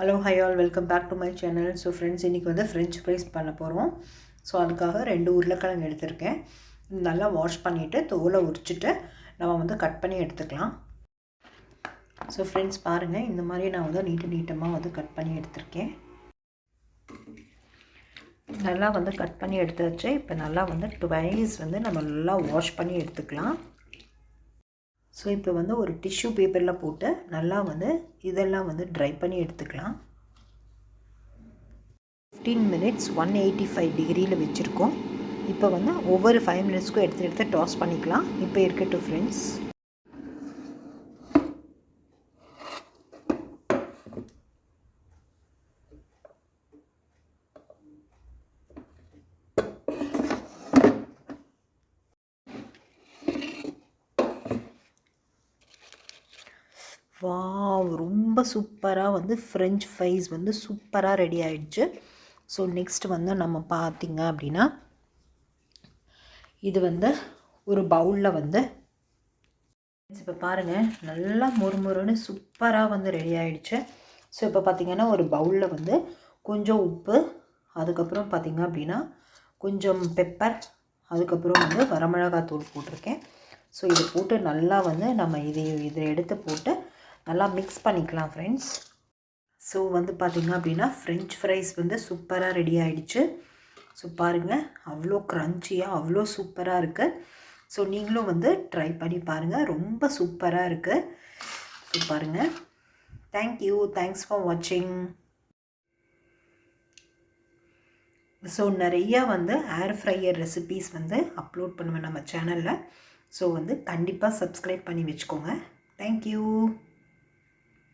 Hello hi all welcome back to my channel. So friends, இன்றைக்கி வந்து French fries பண்ண போகிறோம். ஸோ அதுக்காக 2 உருளைக்கிழங்கு எடுத்திருக்கேன். நல்லா வாஷ் பண்ணிவிட்டு தோலை உரிச்சிட்டு நம்ம வந்து கட் பண்ணி எடுத்துக்கலாம். ஸோ ஃப்ரெண்ட்ஸ் பாருங்கள், இந்த மாதிரி நான் வந்து நீட்டமாக வந்து கட் பண்ணி எடுத்திருக்கேன். நல்லா வந்து கட் பண்ணி எடுத்தாச்சு. இப்போ நல்லா வந்து ட்வைஸ் வந்து நம்ம நல்லா வாஷ் பண்ணி எடுத்துக்கலாம். ஸோ இப்போ வந்து ஒரு டிஷ்யூ பேப்பரில் போட்டு நல்லா வந்து இதெல்லாம் வந்து ட்ரை பண்ணி எடுத்துக்கலாம். 15 minutes 185 டிகிரியில் வச்சுருக்கோம். இப்போ வந்து ஒவ்வொரு 5 minutesக்கும் எடுத்து டாஸ் பண்ணிக்கலாம். இப்போ இருக்கட்டும் ஃப்ரெண்ட்ஸ். வாவ், ரொம்ப சூப்பராக வந்து ஃப்ரெஞ்ச் ஃப்ரைஸ் வந்து சூப்பராக ரெடி ஆகிடுச்சு. ஸோ நெக்ஸ்ட் வந்து நம்ம பார்த்திங்க அப்படின்னா இது வந்து ஒரு பவுலில் வந்து இப்போ பாருங்கள் நல்லா முறுமுறுன்னு சூப்பராக வந்து ரெடி ஆகிடுச்சு. ஸோ இப்போ பார்த்திங்கன்னா ஒரு பவுலில் வந்து கொஞ்சம் உப்பு, அதுக்கப்புறம் பார்த்திங்க அப்படின்னா கொஞ்சம் பெப்பர், அதுக்கப்புறம் வந்து வரமிளகாத்தூள் போட்டிருக்கேன். ஸோ இதை போட்டு நல்லா வந்து நம்ம இதை எடுத்து போட்டு நல்லா மிக்ஸ் பண்ணிக்கலாம் ஃப்ரெண்ட்ஸ். ஸோ வந்து பார்த்திங்க அப்படின்னா ஃப்ரெஞ்ச் ஃப்ரைஸ் வந்து சூப்பராக ரெடி ஆகிடுச்சு. ஸோ பாருங்கள், அவ்வளோ க்ரன்ச்சியாக அவ்வளோ சூப்பராக இருக்குது. ஸோ நீங்களும் வந்து ட்ரை பண்ணி பாருங்கள், ரொம்ப சூப்பராக இருக்குது. ஸோ பாருங்கள். தேங்க்யூ, தேங்க்ஸ் ஃபார் வாட்சிங். ஸோ நிறையா வந்து ஏர் ஃப்ரையர் ரெசிபீஸ் வந்து அப்லோட் பண்ணுவேன் நம்ம சேனலில். ஸோ வந்து கண்டிப்பாக சப்ஸ்கிரைப் பண்ணி வச்சுக்கோங்க. தேங்க்யூ.